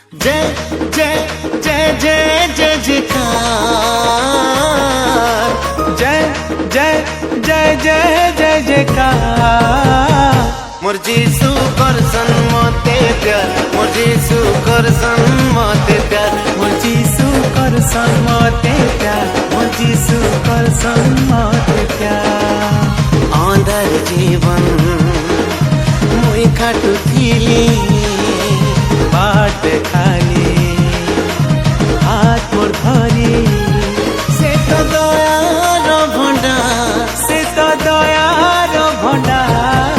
जय जय जय जय जय जयकार, जय जय जय जय जय जयकार। मोर जीसु करसन मते प्यार, मोर जीसु करसन मते प्यार, मोर जीसु करसन मते प्यार, मोर जीसु करसन मते प्यार। अंधर जीवन मुई खाटू थिली, बाट खाली हाथ मोर धरी, से तो दयार भंडार, से तो दयार भंडार।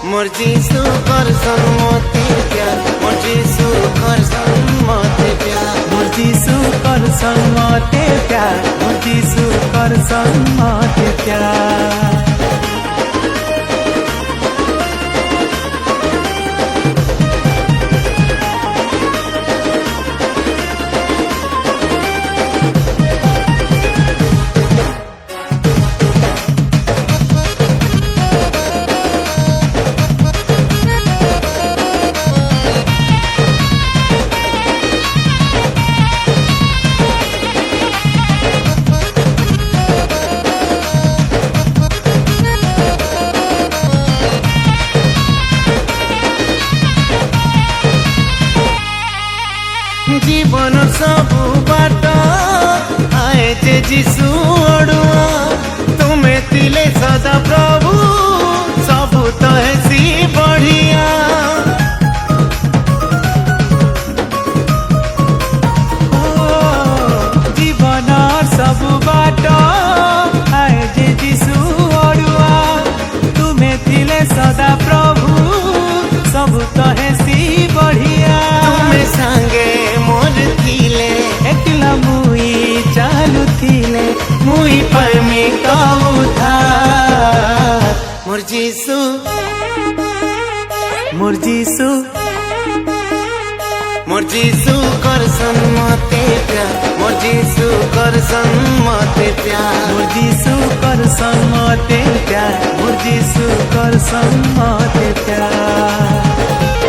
मोर जीसु करसन मते प्यार, मोर जीसु करसन मते प्यार, मोर जीसु करसन मते प्यार, मोर जीसु करसन मते प्यार। जीवन सबु बाट आए जे जीसु अड़ुआ, तुम्हें तिले सदा प्रभु सबु तो ऐसी बढ़िया। जीवन सबु बाट आए जे जीसु अड़ुआ, तुम्हें थिले सदा प्रभु सबु तो हेसी बढ़िया। तुम्हें संगे मोर थिले, एकला मुई चालू थिले, मुई परमी का उद्धार। मोर जीसु, मोर जीसु, मोर जीसु करसन मते प्यार, मोर जीसु करसन मते प्यार, मोर जीसु करसन मते प्यार, मोर जीसु करसन मते प्यार।